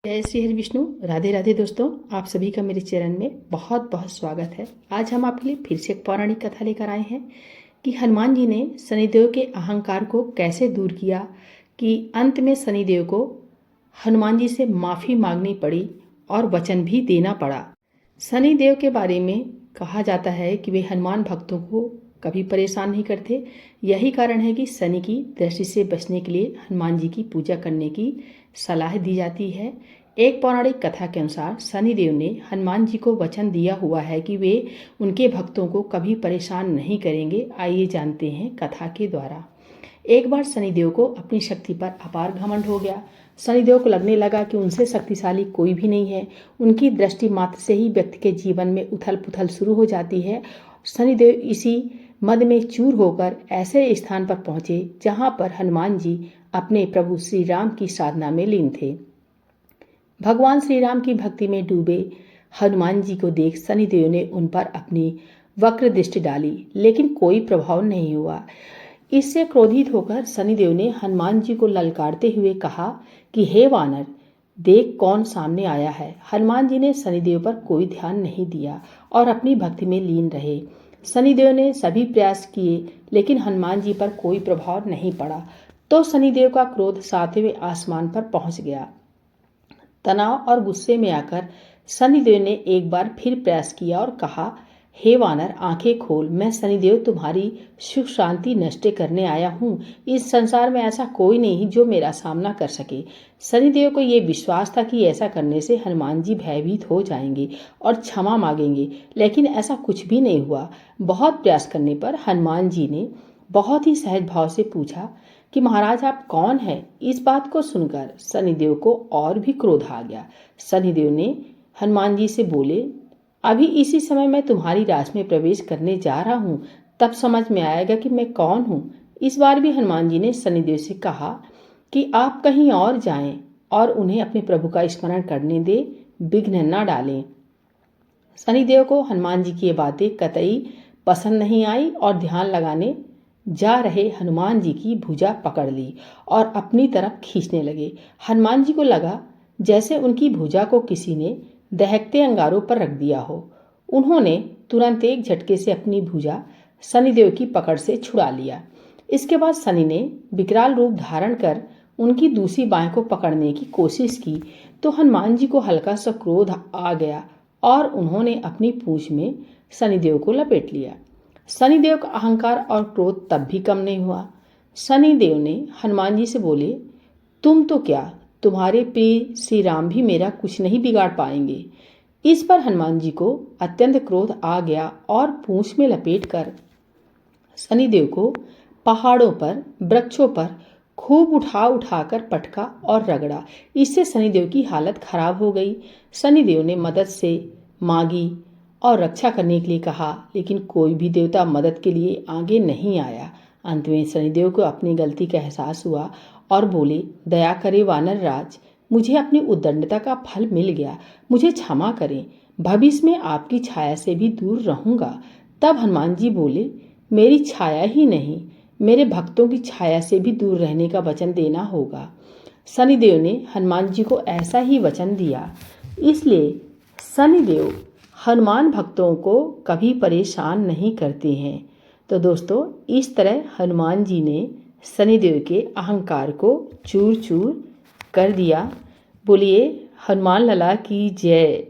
जय श्री हरि विष्णु। राधे राधे दोस्तों, आप सभी का मेरे चैनल में बहुत बहुत स्वागत है। आज हम आपके लिए फिर से एक पौराणिक कथा लेकर आए हैं कि हनुमान जी ने शनिदेव के अहंकार को कैसे दूर किया, कि अंत में शनिदेव को हनुमान जी से माफ़ी मांगनी पड़ी और वचन भी देना पड़ा। शनिदेव के बारे में कहा जाता है कि वे हनुमान भक्तों को कभी परेशान नहीं करते। यही कारण है कि शनि की दृष्टि से बचने के लिए हनुमान जी की पूजा करने की सलाह दी जाती है। एक पौराणिक कथा के अनुसार शनिदेव ने हनुमान जी को वचन दिया हुआ है कि वे उनके भक्तों को कभी परेशान नहीं करेंगे। आइए जानते हैं कथा के द्वारा। एक बार शनिदेव को अपनी शक्ति पर अपार घमंड हो गया। शनिदेव को लगने लगा कि उनसे शक्तिशाली कोई भी नहीं है। उनकी दृष्टि मात्र से ही व्यक्ति के जीवन में उथल पुथल शुरू हो जाती है। शनिदेव इसी मद में चूर होकर ऐसे स्थान पर पहुंचे जहां पर हनुमान जी अपने प्रभु श्री राम की साधना में लीन थे। भगवान श्री राम की भक्ति में डूबे हनुमान जी को देख शनिदेव ने उन पर अपनी वक्र दृष्टि डाली, लेकिन कोई प्रभाव नहीं हुआ। इससे क्रोधित होकर शनिदेव ने हनुमान जी को ललकारते हुए कहा कि हे वानर, देख कौन सामने आया है। हनुमान जी ने शनिदेव पर कोई ध्यान नहीं दिया और अपनी भक्ति में लीन रहे। शनिदेव ने सभी प्रयास किए, लेकिन हनुमान जी पर कोई प्रभाव नहीं पड़ा। तो शनिदेव का क्रोध सातवें आसमान पर पहुंच गया। तनाव और गुस्से में आकर शनिदेव ने एक बार फिर प्रयास किया और कहा, हे वानर, आंखें खोल। मैं शनिदेव तुम्हारी सुख शांति नष्ट करने आया हूँ। इस संसार में ऐसा कोई नहीं जो मेरा सामना कर सके। शनिदेव को ये विश्वास था कि ऐसा करने से हनुमान जी भयभीत हो जाएंगे और क्षमा मांगेंगे, लेकिन ऐसा कुछ भी नहीं हुआ। बहुत प्रयास करने पर हनुमान जी ने बहुत ही सहज भाव से पूछा कि महाराज, आप कौन हैं? इस बात को सुनकर शनिदेव को और भी क्रोध आ गया। शनिदेव ने हनुमान जी से बोले, अभी इसी समय मैं तुम्हारी राज में प्रवेश करने जा रहा हूँ, तब समझ में आएगा कि मैं कौन हूँ। इस बार भी हनुमान जी ने शनिदेव से कहा कि आप कहीं और जाएं और उन्हें अपने प्रभु का स्मरण करने दे, विघ्न न डालें। शनिदेव को हनुमान जी की ये बातें कतई पसंद नहीं आई और ध्यान लगाने जा रहे हनुमान जी की भुजा पकड़ ली और अपनी तरफ खींचने लगे। हनुमान जी को लगा जैसे उनकी भुजा को किसी ने दहकते अंगारों पर रख दिया हो। उन्होंने तुरंत एक झटके से अपनी भुजा शनिदेव की पकड़ से छुड़ा लिया। इसके बाद शनि ने विकराल रूप धारण कर उनकी दूसरी बाह को पकड़ने की कोशिश की, तो हनुमान जी को हल्का सा क्रोध आ गया और उन्होंने अपनी पूंछ में शनिदेव को लपेट लिया। शनिदेव का अहंकार और क्रोध तब भी कम नहीं हुआ। शनिदेव ने हनुमान जी से बोले, तुम तो क्या, तुम्हारे प्रिय श्री राम भी मेरा कुछ नहीं बिगाड़ पाएंगे। इस पर हनुमान जी को अत्यंत क्रोध आ गया और पूंछ में लपेटकर शनिदेव को पहाड़ों पर, वृक्षों पर खूब उठा उठाकर पटका और रगड़ा। इससे शनिदेव की हालत खराब हो गई। शनिदेव ने मदद से मांगी और रक्षा करने के लिए कहा, लेकिन कोई भी देवता मदद के लिए आगे नहीं आया। अंत में शनिदेव को अपनी गलती का एहसास हुआ और बोले, दया करे वानर राज, मुझे अपनी उद्दंडता का फल मिल गया, मुझे क्षमा करें। भविष्य में आपकी छाया से भी दूर रहूंगा। तब हनुमान जी बोले, मेरी छाया ही नहीं, मेरे भक्तों की छाया से भी दूर रहने का वचन देना होगा। शनिदेव ने हनुमान जी को ऐसा ही वचन दिया। इसलिए शनिदेव हनुमान भक्तों को कभी परेशान नहीं करते हैं। तो दोस्तों, इस तरह हनुमान जी ने शनिदेव के अहंकार को चूर चूर कर दिया। बोलिए हनुमान लला की जय।